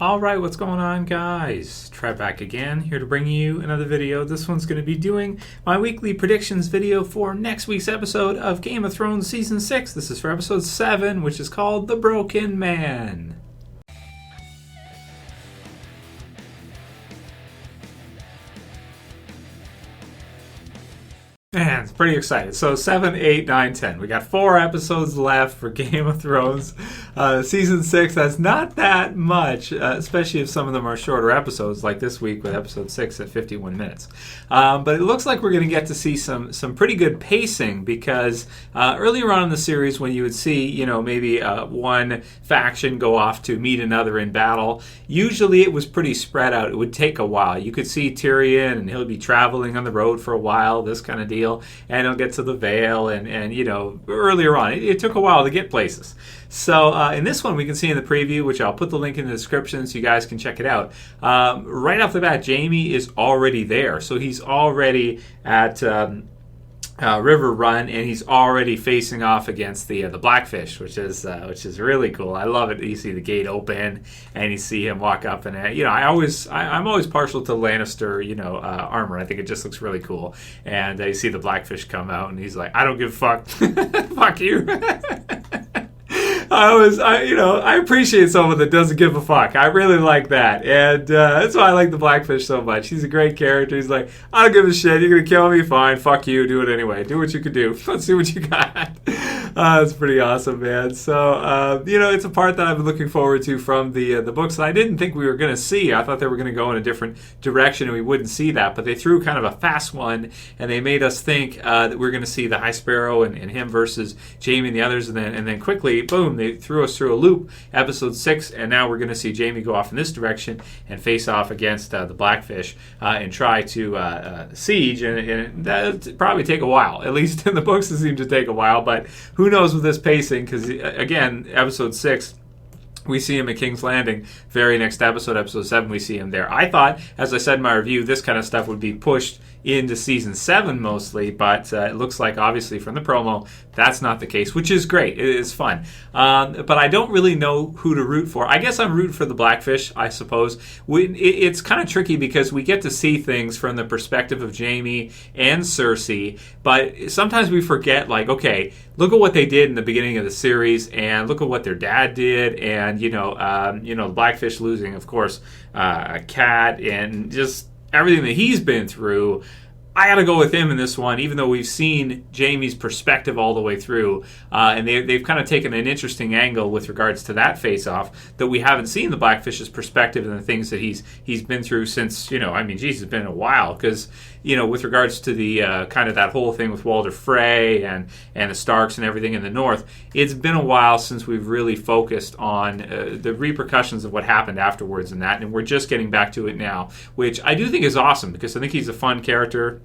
Alright, what's going on, guys? Trev back again, here to bring you another video. This one's going to be doing my weekly predictions video for next week's episode of Game of Thrones Season 6. This is for episode 7, which is called The Broken Man. Man, it's pretty excited. So 7, 8, 9, 10. We got 4 episodes left for Game of Thrones. Season 6, that's not that much, especially if some of them are shorter episodes, like this week with episode 6 at 51 minutes. But it looks like we're going to get to see some pretty good pacing because earlier on in the series when you would see, maybe one faction go off to meet another in battle, usually it was pretty spread out. It would take a while. You could see Tyrion and he'll be traveling on the road for a while, this kind of deal. And he'll get to the Vale, and earlier on, it took a while to get places. So in this one, we can see in the preview, which I'll put the link in the description so you guys can check it out. Right off the bat, Jaime is already there. So he's already at River Run, and he's already facing off against the Blackfish, which is really cool. I love it. You see the gate open, and you see him walk up, and I'm always partial to Lannister, armor. I think it just looks really cool. And you see the Blackfish come out, and he's like, "I don't give a fuck, fuck you." I appreciate someone that doesn't give a fuck. I really like that. And that's why I like the Blackfish so much. He's a great character. He's like, I don't give a shit. You're going to kill me? Fine. Fuck you. Do it anyway. Do what you can do. Let's see what you got. It's pretty awesome, man. So, it's a part that I've been looking forward to from the books that I didn't think we were going to see. I thought they were going to go in a different direction and we wouldn't see that. But they threw kind of a fast one and they made us think that we're going to see the High Sparrow and him versus Jaime and the others. And then quickly, boom, they threw us through a loop, episode 6, and now we're going to see Jaime go off in this direction and face off against the Blackfish and try to siege, and that'll probably take a while. At least in the books it seems to take a while, but who knows with this pacing, because again, episode 6, we see him at King's Landing. Very next episode, episode 7, we see him there. I thought, as I said in my review, this kind of stuff would be pushed into season 7 mostly, but it looks like obviously from the promo that's not the case, which is great. It is fun, but I don't really know who to root for. I guess I'm rooting for the Blackfish, I suppose. It's kind of tricky because we get to see things from the perspective of Jaime and Cersei, but sometimes we forget, like, okay, look at what they did in the beginning of the series, and look at what their dad did, and the Blackfish losing, of course, a cat, and just everything that he's been through. I got to go with him in this one, even though we've seen Jaime's perspective all the way through, and they've kind of taken an interesting angle with regards to that face-off that we haven't seen the Blackfish's perspective and the things that he's been through since, it's been a while, because, with regards to the kind of that whole thing with Walder Frey and the Starks and everything in the North, it's been a while since we've really focused on the repercussions of what happened afterwards and we're just getting back to it now, which I do think is awesome, because I think he's a fun character.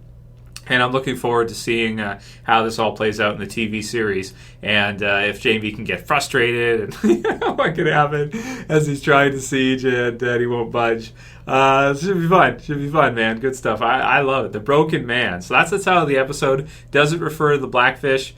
And I'm looking forward to seeing how this all plays out in the TV series, and if Jaime can get frustrated and what could happen as he's trying to siege and he won't budge. It should be fun. Should be fun, man. Good stuff. I love it. The Broken Man. So that's the title of the episode. Does it refer to the Blackfish?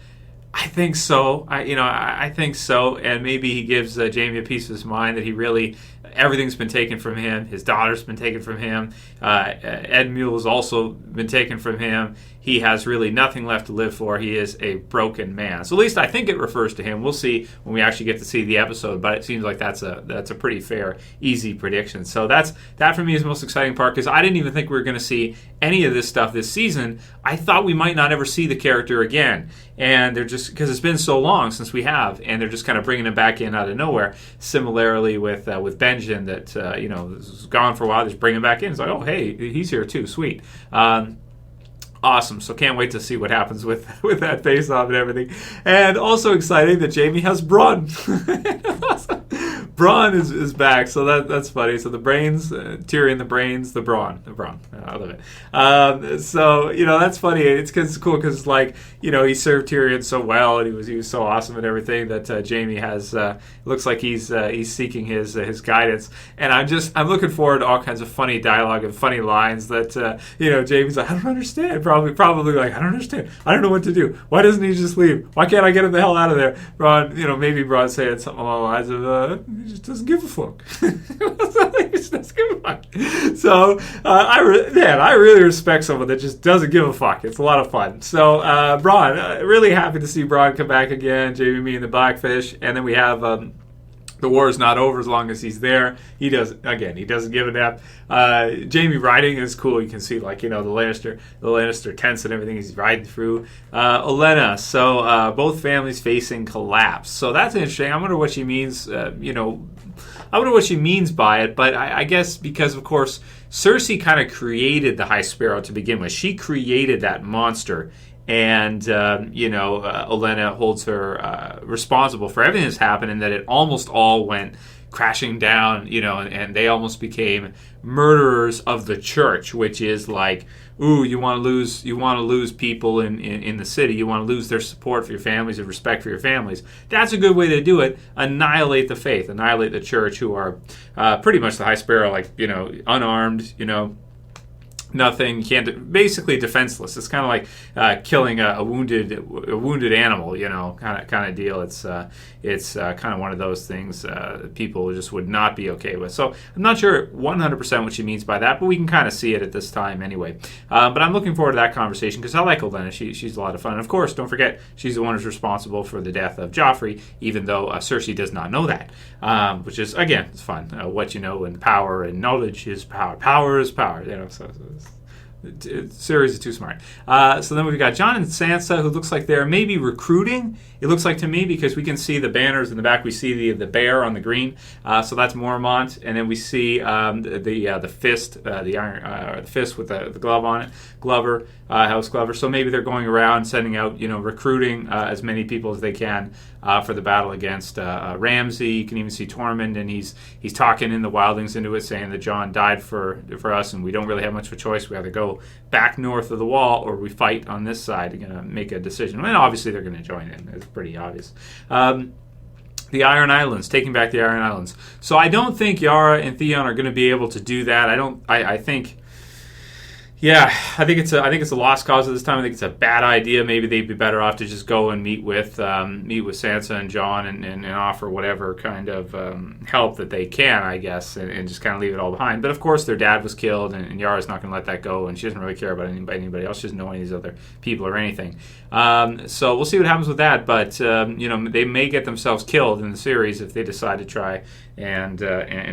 I think so. I think so. And maybe he gives Jaime a piece of his mind that he really, everything's been taken from him. His daughter's been taken from him. Ed Mule's also been taken from him. He has really nothing left to live for. He is a broken man. So at least I think it refers to him. We'll see when we actually get to see the episode, but it seems like that's a pretty fair, easy prediction. So that for me is the most exciting part, because I didn't even think we were going to see any of this stuff this season. I thought we might not ever see the character again, and they're just, because it's been so long since we have, and they're just kind of bringing him back in out of nowhere. Similarly with Benjen, that was gone for a while, they just bring him back in. It's like, oh hey, he's here too, sweet. Awesome. So can't wait to see what happens with that face-off and everything. And also exciting that Jaime has Bron. Bron is back, so that's funny. So the brains, Tyrion, the brains, the Bron. I love it. So that's funny. It's cool because he served Tyrion so well, and he was so awesome and everything that Jaime has. Looks like he's seeking his guidance, and I'm looking forward to all kinds of funny dialogue and funny lines that Jaime's like, I don't understand. Probably like, I don't understand. I don't know what to do. Why doesn't he just leave? Why can't I get him the hell out of there? Bron, maybe Bron saying something along the lines of He just doesn't give a fuck. He just doesn't give a fuck. So, I really respect someone that just doesn't give a fuck. It's a lot of fun. So, Bron, really happy to see Bron come back again, Jaimie and the Blackfish. And then we have... the war is not over as long as he's there. He doesn't give a damn. Jaime riding is cool. You can see, like, the Lannister tents and everything he's riding through. Olenna. So both families facing collapse. So that's interesting. I wonder what she means. I wonder what she means by it. But I guess because, of course, Cersei kind of created the High Sparrow to begin with. She created that monster. And, Olenna holds her responsible for everything that's happened, and that it almost all went crashing down, and they almost became murderers of the church, which is like, ooh, you want to lose people in the city. You want to lose their support for your families and respect for your families. That's a good way to do it. Annihilate the faith, annihilate the church, who are pretty much the High Sparrow, like, unarmed, nothing, basically defenseless. It's kind of like killing a wounded animal, kind of deal. It's kind of one of those things people just would not be okay with. So I'm not sure 100% what she means by that, but we can kind of see it at this time anyway. But I'm looking forward to that conversation because I like Olenna. She's a lot of fun. And of course, don't forget, she's the one who's responsible for the death of Joffrey, even though Cersei does not know that, which is, again, it's fun. What you know, and power and knowledge is power. Power is power, So series is too smart. So then we've got Jon and Sansa, who looks like they're maybe recruiting. It looks like to me, because we can see the banners in the back. We see the bear on the green, so that's Mormont, and then we see the fist, the fist with the glove on it, Glover, House Glover. So maybe they're going around sending out, recruiting as many people as they can for the battle against Ramsay. You can even see Thormund, and he's talking in the wildlings into it, saying that Jon died for us, and we don't really have much of a choice. We either go back north of the wall or we fight on this side. They're going to make a decision. And obviously they're going to join in. It's pretty obvious. The Iron Islands, taking back the Iron Islands. So I don't think Yara and Theon are going to be able to do that. I think it's a lost cause at this time. I think it's a bad idea. Maybe they'd be better off to just go and meet with Sansa and Jon and offer whatever kind of help that they can, I guess, and just kind of leave it all behind. But of course, their dad was killed, and Yara's not going to let that go, and she doesn't really care about anybody else. She doesn't know any of these other people or anything. So we'll see what happens with that. But they may get themselves killed in the series if they decide to try and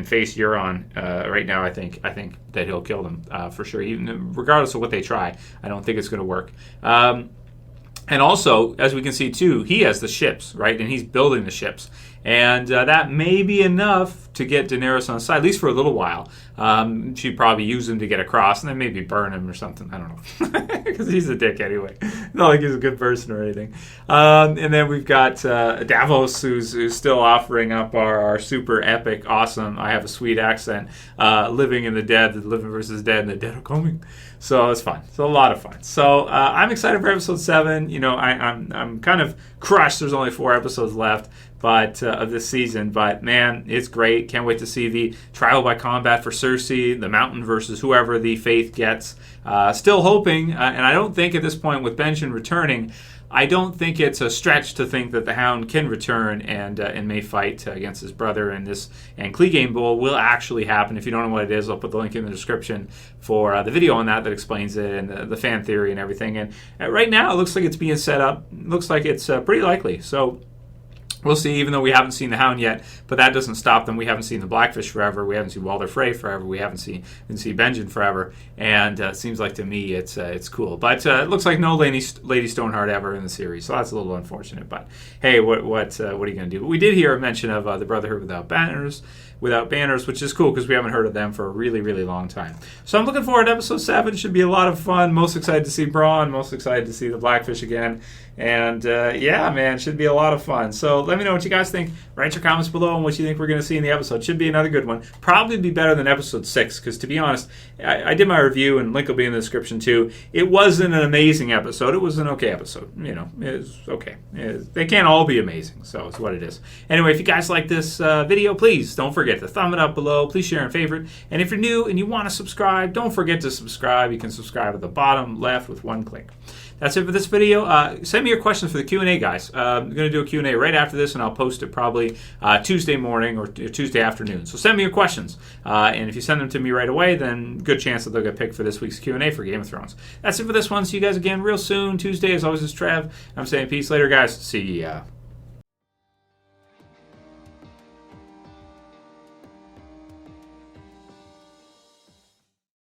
face Euron. Right now, I think that he'll kill them for sure, even regardless of what they try. I don't think it's going to work. And also, as we can see too, he has the ships, right? And he's building the ships. And that may be enough to get Daenerys on the side, at least for a little while. She'd probably use him to get across, and then maybe burn him or something. I don't know. Because he's a dick anyway. Not like he's a good person or anything. And then we've got Davos, who's still offering up our super epic, awesome, I have a sweet accent, living in the dead, the living versus dead, and the dead are coming. So it's fun. It's a lot of fun. So I'm excited for episode 7. I'm kind of crushed. There's only 4 episodes left of this season. But man, it's great. Can't wait to see the trial by combat for Cersei, the Mountain versus whoever the Faith gets. Still hoping, and I don't think at this point with Benjen returning, I don't think it's a stretch to think that the Hound can return and may fight against his brother, and Clegane Bowl will actually happen. If you don't know what it is, I'll put the link in the description for the video on that explains it, and the fan theory and everything. And right now, it looks like it's being set up. It looks like it's pretty likely. So we'll see, even though we haven't seen the Hound yet, but that doesn't stop them. We haven't seen the Blackfish forever. We haven't seen Walder Frey forever. We haven't seen Benjen forever. And it seems like to me it's cool. But it looks like no Lady Stoneheart ever in the series, so that's a little unfortunate. But hey, what are you going to do? But we did hear a mention of the Brotherhood Without Banners, which is cool because we haven't heard of them for a really, really long time. So I'm looking forward to episode 7. Should be a lot of fun. Most excited to see Bron. Most excited to see the Blackfish again. And yeah, man, should be a lot of fun. So let me know what you guys think. Write your comments below on what you think we're going to see in the episode. Should be another good one. Probably be better than episode 6 because, to be honest, I did my review, and link will be in the description too. It wasn't an amazing episode. It was an okay episode. It was okay. They can't all be amazing, so it's what it is. Anyway, if you guys like this video, please don't forget to thumb it up below. Please share and favorite. And if you're new and you want to subscribe, don't forget to subscribe. You can subscribe at the bottom left with one click. That's it for this video. Send send me your questions for the Q&A, guys. I'm going to do a Q&A right after this, and I'll post it probably Tuesday morning or Tuesday afternoon. So send me your questions. And if you send them to me right away, then good chance that they'll get picked for this week's Q&A for Game of Thrones. That's it for this one. See you guys again real soon. Tuesday, as always, is Trev. I'm saying peace later, guys. See ya.